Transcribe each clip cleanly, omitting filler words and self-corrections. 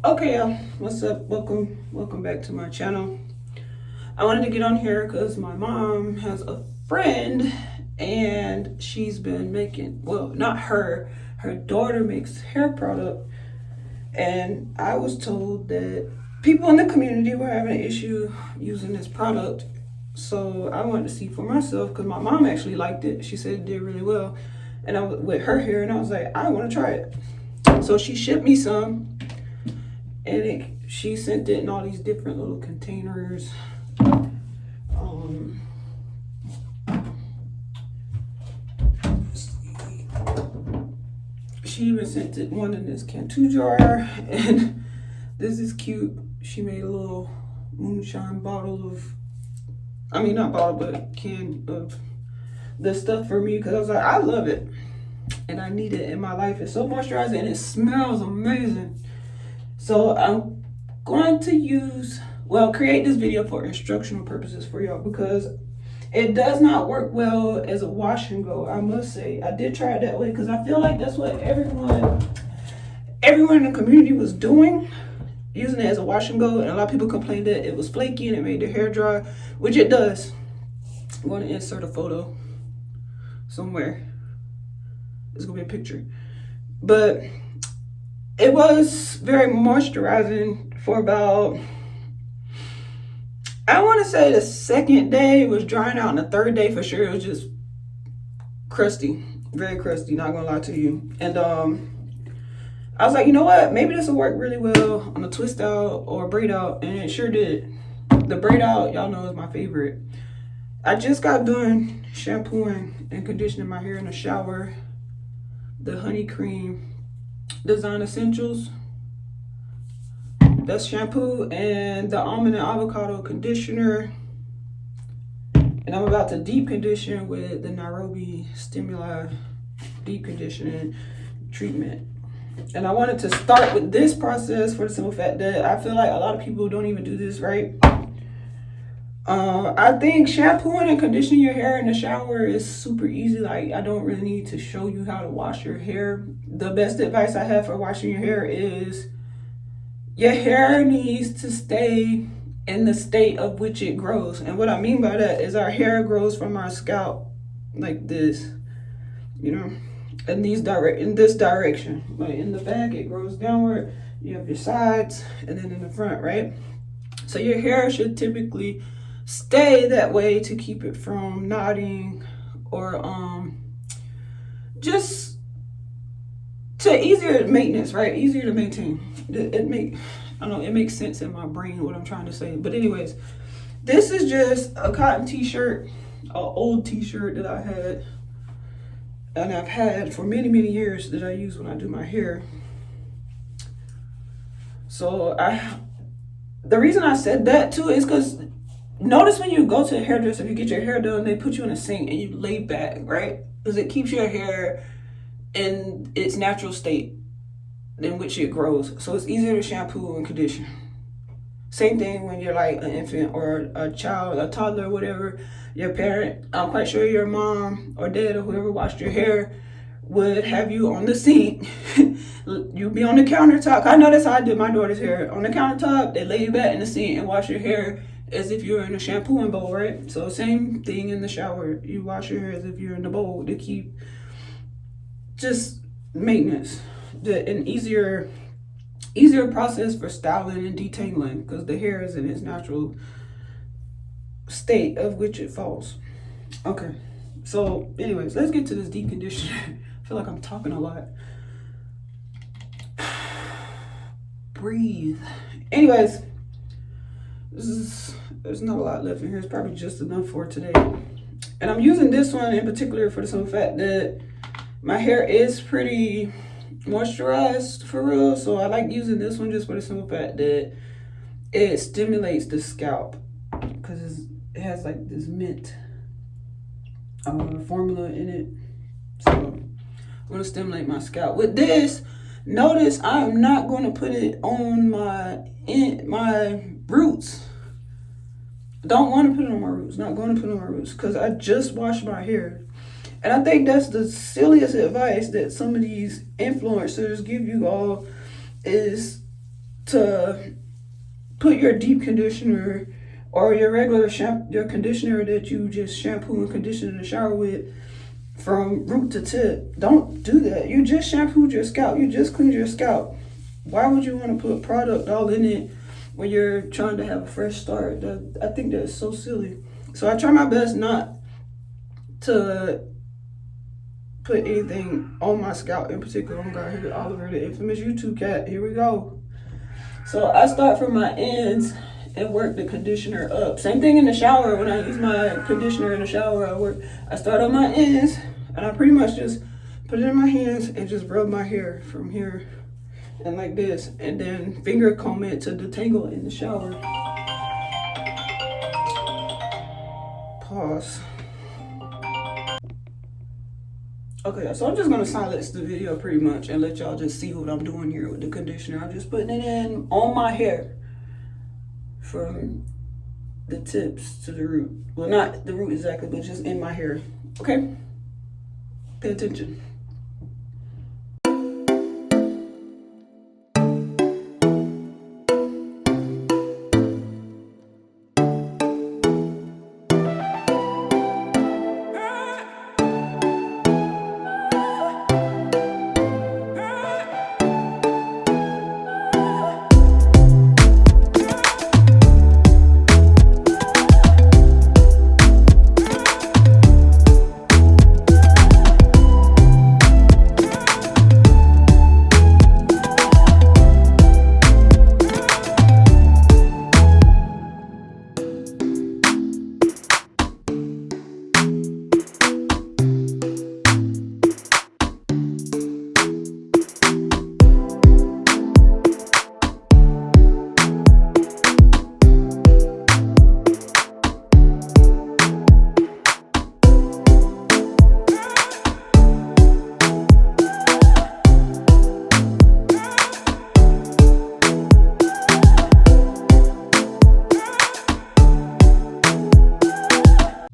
Okay, what's up? Welcome back to my channel. I wanted to get on here because my mom has a friend and she's been making, well, not her, her daughter makes hair product. And I was told that people in the community were having an issue using this product. So I wanted to see for myself because my mom actually liked it. She said it did really well. And I was with her hair and I was like, I want to try it. So she shipped me some and she sent it in all these different little containers. She even sent it one in this Cantu jar, and this is cute. She made a little moonshine bottle of, I mean not bottle, but can of the stuff for me because I was like, I love it and I need it in my life. It's so moisturizing and it smells amazing. So I'm going to create this video for instructional purposes for y'all because it does not work well as a wash and go. I must say, I did try it that way because I feel like that's what everyone in the community was doing, using it as a wash and go. And a lot of people complained that it was flaky and it made their hair dry, which it does. I'm going to insert a photo somewhere. It's going to be a picture. But it was very moisturizing for about, I want to say the second day it was drying out, and the third day for sure it was just crusty, very crusty, not gonna lie to you. And I was like, you know what, maybe this will work really well on a twist out or a braid out, and it sure did. The braid out, y'all know, is my favorite. I just got done shampooing and conditioning my hair in the shower. The Honey Cream Design Essentials, that's shampoo, and the almond and avocado conditioner. And I'm about to deep condition with the Nairobi Stimuli deep conditioning treatment. And I wanted to start with this process for the simple fact that I feel like a lot of people don't even do this right. I think shampooing and conditioning your hair in the shower is super easy. Like, I don't really need to show you how to wash your hair. The best advice I have for washing your hair is your hair needs to stay in the state of which it grows. And what I mean by that is our hair grows from our scalp like this, you know, in this direction. Like in the back, it grows downward. You have your sides, and then in the front, right? So your hair should typically stay that way to keep it from knotting or just to easier maintenance, right? Easier to maintain. It makes sense in my brain what I'm trying to say. But anyways, this is just a cotton t-shirt, an old t-shirt that I had, and I've had for many years, that I use when I do my hair. So the reason I said that too is because notice when you go to a hairdresser, if you get your hair done, they put you in a sink and you lay back, right? Because it keeps your hair in its natural state in which it grows. So it's easier to shampoo and condition. Same thing when you're like an infant or a child, a toddler, whatever. Your parent, I'm quite sure your mom or dad or whoever washed your hair would have you on the sink. You'd be on the countertop. I know that's how I did my daughter's hair. On the countertop, they lay you back in the sink and wash your hair as if you're in a shampooing bowl, right? So same thing in the shower. You wash your hair as if you're in the bowl to keep just maintenance. An easier process for styling and detangling because the hair is in its natural state of which it falls. Okay, so anyways, let's get to this deep conditioner. I feel like I'm talking a lot. Breathe. Anyways, there's not a lot left in here. It's probably just enough for today. And I'm using this one in particular for the simple fact that my hair is pretty moisturized for real, so I like using this one just for the simple fact that it stimulates the scalp because it has like this mint formula in it. So I'm going to stimulate my scalp with this. Notice I'm not going to put it on my roots. Don't want to put it on my roots. Not going to put it on my roots because I just washed my hair. And I think that's the silliest advice that some of these influencers give you all is to put your deep conditioner or your regular your conditioner that you just shampoo and condition in the shower with from root to tip. Don't do that. You just shampooed your scalp. You just cleaned your scalp. Why would you want to put product all in it when you're trying to have a fresh start? I think that's so silly. So I try my best not to put anything on my scalp in particular. Oh God, here Oliver, the infamous YouTube cat. Here we go. So I start from my ends and work the conditioner up. Same thing in the shower. When I use my conditioner in the shower, I start on my ends and I pretty much just put it in my hands and just rub my hair from here and like this, and then finger comb it to detangle in the shower. Pause. Okay, so I'm just gonna silence the video pretty much and let y'all just see what I'm doing here with the conditioner. I'm just putting it in on my hair from the tips to the root. Well, not the root exactly, but just in my hair. Okay? Pay attention.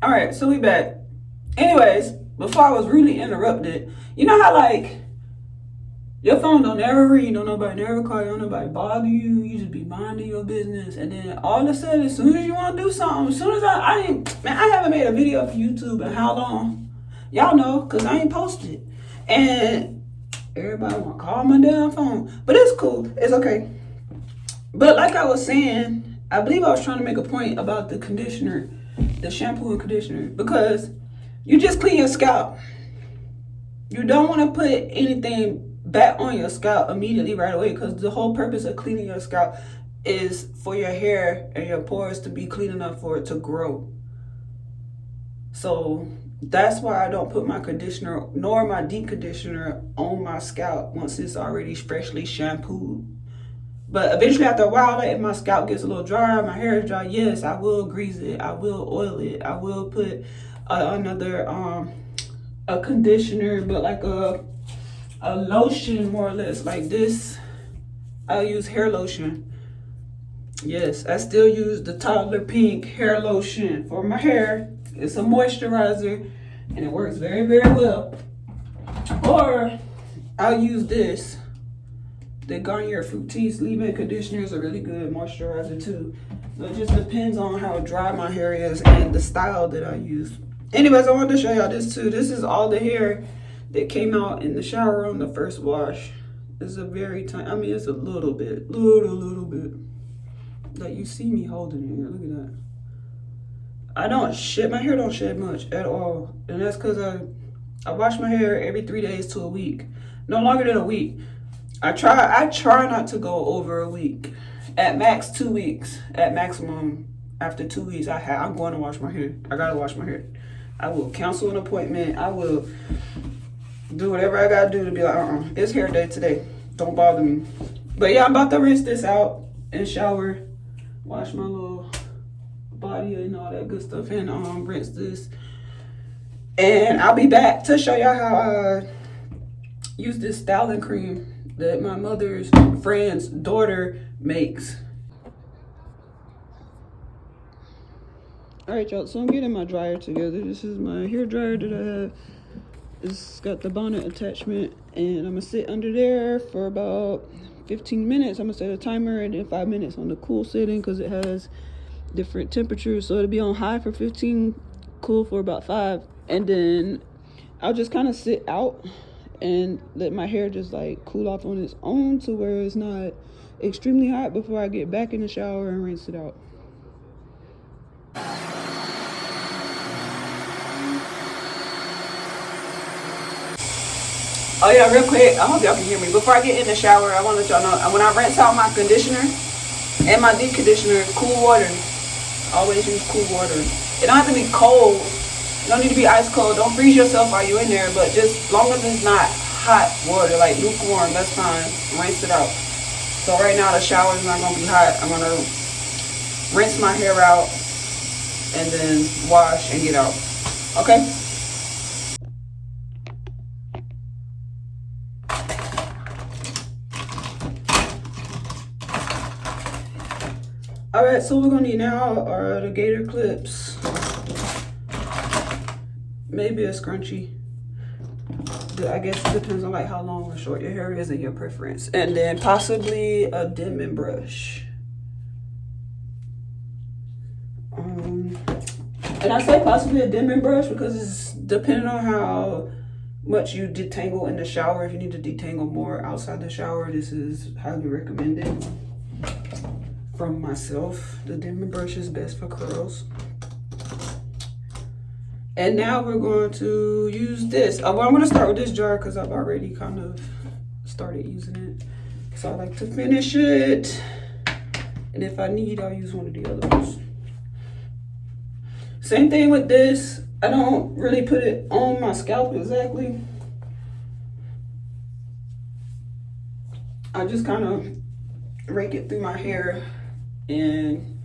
Alright, so we back. Anyways, before I was rudely interrupted, you know how like your phone don't ever ring, don't nobody never call you, don't nobody bother you, you just be minding your business, and then all of a sudden, as soon as you want to do something, as soon as I haven't made a video for YouTube in how long? Y'all know, because I ain't posted. And everybody want to call my damn phone. But it's cool, it's okay. But like I was saying, I believe I was trying to make a point about the conditioner, the shampoo and conditioner, because you just clean your scalp. You don't want to put anything back on your scalp immediately right away, because the whole purpose of cleaning your scalp is for your hair and your pores to be clean enough for it to grow. So that's why I don't put my conditioner nor my deep conditioner on my scalp once it's already freshly shampooed. But eventually, after a while, like if my scalp gets a little dry, my hair is dry, yes, I will grease it, I will oil it, I will put another a conditioner, but like a lotion more or less like this. I'll use hair lotion. Yes, I still use the Toddler Pink hair lotion for my hair. It's a moisturizer and it works very, very well. Or I'll use this. The Garnier Fructis leave-in conditioner is a really good moisturizer too. So it just depends on how dry my hair is and the style that I use. Anyways, I wanted to show y'all this too. This is all the hair that came out in the shower on the first wash. It's a very tiny, I mean, it's a little bit. Like you see me holding it here, look at that. My hair don't shed much at all. And that's because I wash my hair every 3 days to a week. No longer than a week. I try not to go over a week. At max 2 weeks. At maximum, after 2 weeks, I'm going to wash my hair. I gotta wash my hair. I will cancel an appointment. I will do whatever I gotta do to be like, it's hair day today. Don't bother me. But yeah, I'm about to rinse this out and shower, wash my little body and all that good stuff, and rinse this. And I'll be back to show y'all how I use this styling cream that my mother's friend's daughter makes. All right, y'all, so I'm getting my dryer together. This is my hair dryer that I have. It's got the bonnet attachment, and I'm gonna sit under there for about 15 minutes. I'm gonna set a timer, and then 5 minutes on the cool setting because it has different temperatures. So it'll be on high for 15, cool for about 5, and then I'll just kind of sit out and let my hair just like cool off on its own to where it's not extremely hot before I get back in the shower and rinse it out. Oh yeah, real quick, I hope y'all can hear me. Before I get in the shower, I want to let y'all know, when I rinse out my conditioner and my deep conditioner, cool water. Always use cool water. It don't have to be cold. You don't need to be ice cold. Don't freeze yourself while you're in there, but just as long as it's not hot water, like lukewarm, that's fine. Rinse it out. So right now the shower is not going to be hot. I'm going to rinse my hair out and then wash and get out. Okay? Alright, so what we're going to need now are the gator clips. Maybe a scrunchie. I guess it depends on like how long or short your hair is and your preference. And then possibly a dimming brush. And I say possibly a dimming brush because it's depending on how much you detangle in the shower. If you need to detangle more outside the shower, this is highly recommended. From myself, the dimming brush is best for curls. And now we're going to use this. Well, I'm going to start with this jar because I've already kind of started using it. So I like to finish it. And if I need, I'll use one of the other ones. Same thing with this. I don't really put it on my scalp exactly. I just kind of rake it through my hair and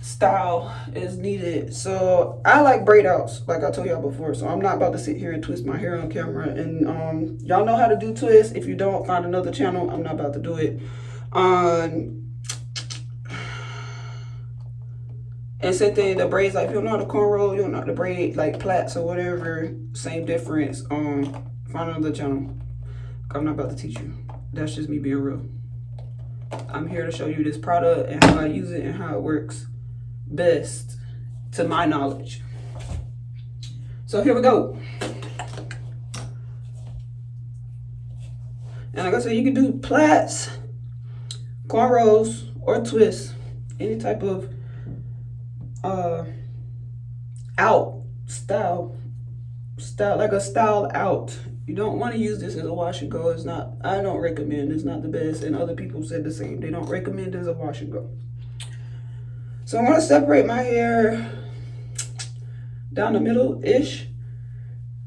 style as needed. So I like braid outs, like I told y'all before. So I'm not about to sit here and twist my hair on camera. And y'all know how to do twists. If you don't, find another channel. I'm not about to do it. And same thing, the braids, like if you don't know how to cornrow, you don't know how to braid like plaits or whatever, same difference. Find another channel. I'm not about to teach you. That's just me being real. I'm here to show you this product and how I use it and how it works best to my knowledge. So here we go. And like I said, you can do plaits, cornrows, or twists. Any type of out style, like a style out. You don't want to use this as a wash and go. It's not, I don't recommend. It's not the best. And other people said the same. They don't recommend it as a wash and go. So I'm going to separate my hair down the middle-ish.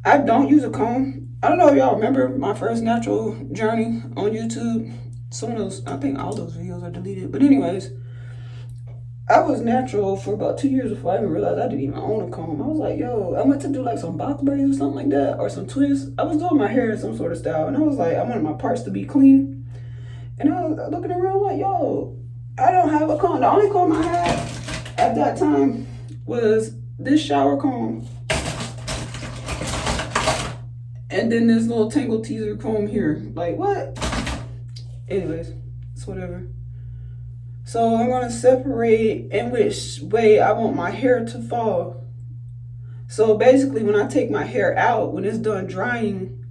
I don't use a comb. I don't know if y'all remember my first natural journey on YouTube. Some of those, I think all those videos are deleted. But anyways, I was natural for about 2 years before I even realized I didn't even own a comb. I was like, yo, I went to do like some box braids or something like that, or some twists. I was doing my hair in some sort of style, and I was like, I wanted my parts to be clean. And I was looking around like, yo, I don't have a comb. The only comb I had at that time was this shower comb. And then this little Tangle Teezer comb here. Like, what? Anyways, it's whatever. So I'm going to separate in which way I want my hair to fall. So basically when I take my hair out, when it's done drying,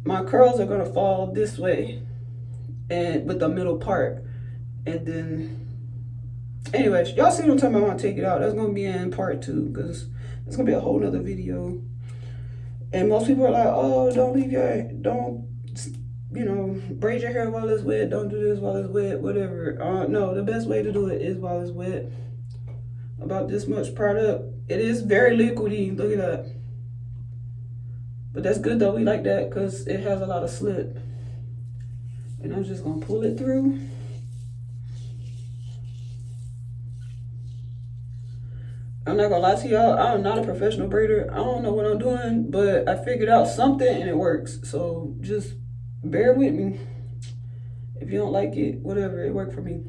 my curls are going to fall this way and with the middle part. And then, anyways, y'all see what I'm talking about when I take it out. That's going to be in part 2 because it's going to be a whole nother video. And most people are like, oh, don't you know, braid your hair while it's wet. Don't do this while it's wet, whatever. No, the best way to do it is while it's wet. About this much product. It is very liquidy. Look at that. But that's good though. We like that because it has a lot of slip. And I'm just going to pull it through. I'm not going to lie to y'all. I'm not a professional braider. I don't know what I'm doing, but I figured out something and it works. So just bear with me. If you don't like it, whatever, it worked for me.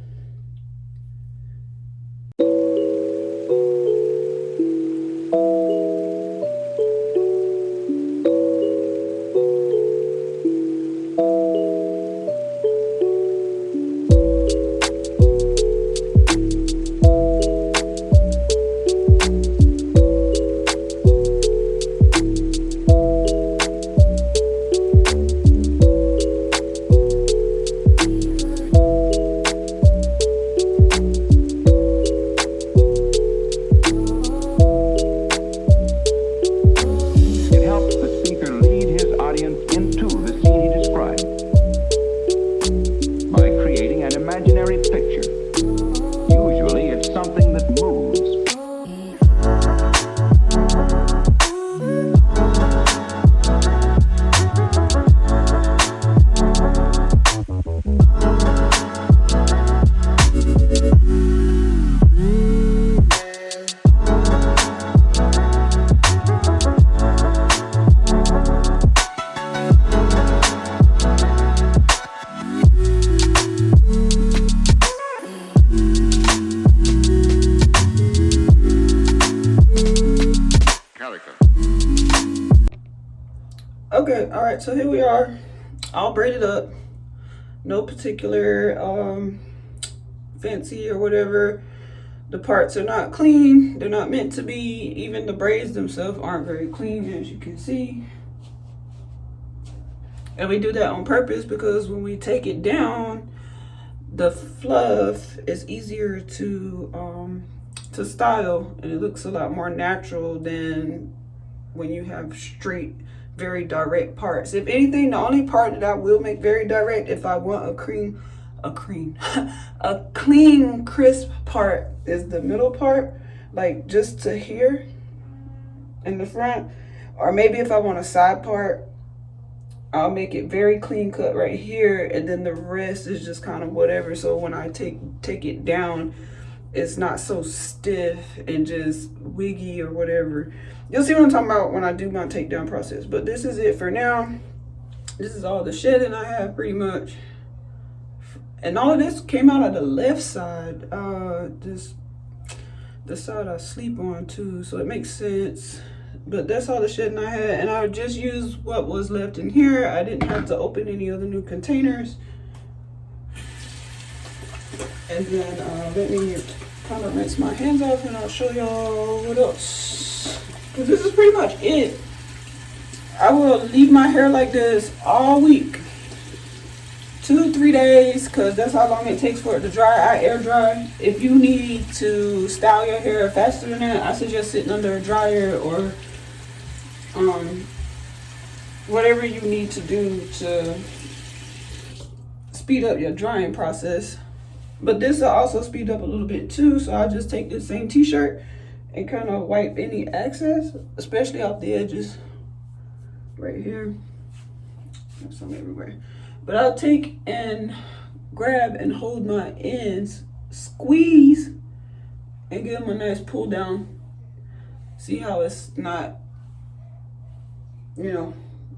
right, so here we are, all braided up. No particular fancy or whatever. The parts are not clean. They're not meant to be. Even the braids themselves aren't very clean, as you can see. And we do that on purpose because when we take it down, the fluff is easier to style, and it looks a lot more natural than when you have straight, very direct parts. If anything, the only part that I will make very direct, if I want a clean, crisp part, is the middle part, like just to here in the front. Or maybe if I want a side part, I'll make it very clean cut right here, and then the rest is just kind of whatever. So when I take it down, it's not so stiff and just wiggy or whatever. You'll see what I'm talking about when I do my takedown process. But this is it for now. This is all the shedding I have pretty much. And all of this came out of the left side. The side I sleep on too, so it makes sense. But that's all the shedding I had, and I just used what was left in here. I didn't have to open any other new containers. And then let me kind of rinse my hands off, and I'll show y'all what else. Because this is pretty much it. I will leave my hair like this all week. 2 to 3 days, because that's how long it takes for it to dry. I air dry. If you need to style your hair faster than that, I suggest sitting under a dryer or whatever you need to do to speed up your drying process. But this will also speed up a little bit too, so I'll just take this same t-shirt and kind of wipe any excess, especially off the edges right here. There's some everywhere. But I'll take and grab and hold my ends, squeeze, and give them a nice pull down. See how it's not, you know,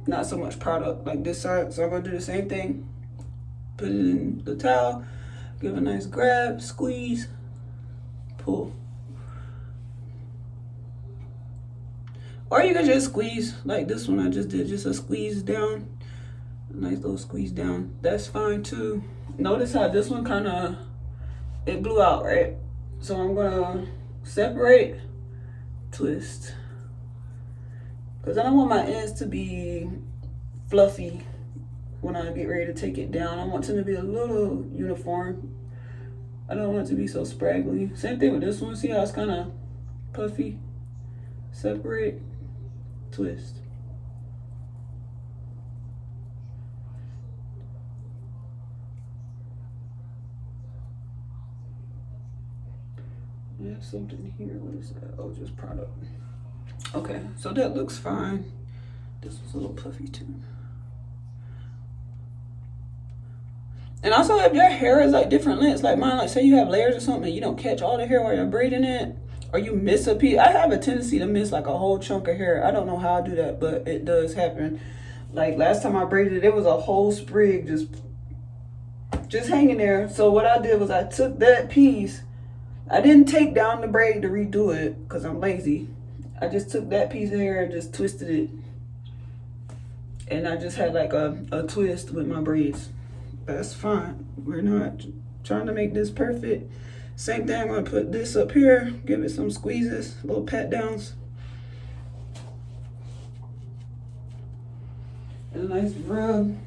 not so much product like this side. So I'm gonna do the same thing. Put it in the towel, give a nice grab, squeeze, pull. Or you can just squeeze like this one I just did, just a squeeze down. A nice little squeeze down. That's fine too. Notice how this one kind of, it blew out, right? So I'm gonna separate, twist. Because I don't want my ends to be fluffy when I get ready to take it down. I want them to be a little uniform. I don't want it to be so spraggly. Same thing with this one. See how it's kind of puffy? Separate, twist. I have something here. What is that? Oh, just product. Okay, so that looks fine. This was a little puffy too. And also, if your hair is like different lengths, like mine, like say you have layers or something, and you don't catch all the hair while you're braiding it, or you miss a piece. I have a tendency to miss like a whole chunk of hair. I don't know how I do that, but it does happen. Like last time I braided it, it was a whole sprig just hanging there. So what I did was I took that piece. I didn't take down the braid to redo it because I'm lazy. I just took that piece of hair and just twisted it. And I just had like a twist with my braids. That's fine. We're not trying to make this perfect. Same thing, I'm gonna put this up here, give it some squeezes, little pat downs. And a nice rub.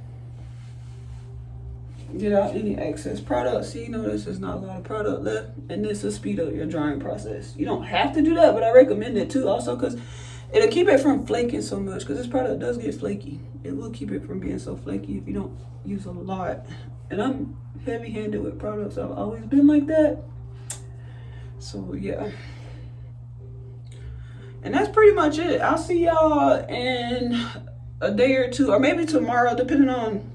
Get out any excess product. See, notice there's not a lot of product left, and this will speed up your drying process. You don't have to do that, but I recommend it too also because it'll keep it from flaking so much, because this product does get flaky. It will keep it from being so flaky if you don't use a lot. And I'm heavy-handed with products. I've always been like that. So yeah. And that's pretty much it. I'll see y'all in a day or two, or maybe tomorrow, depending on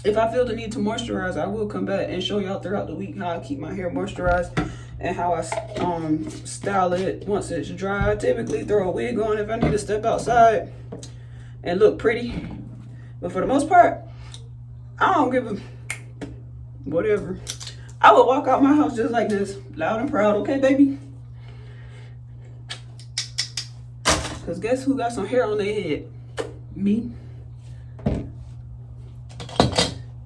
if I feel the need to moisturize. I will come back and show y'all throughout the week how I keep my hair moisturized and how I style it once it's dry. I typically throw a wig on if I need to step outside and look pretty. But for the most part, I don't give a whatever. I would walk out my house just like this, loud and proud. Okay, baby? Because guess who got some hair on their head? Me.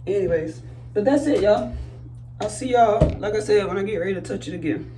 Anyways, but that's it, y'all. I'll see y'all, like I said, when I get ready to touch it again.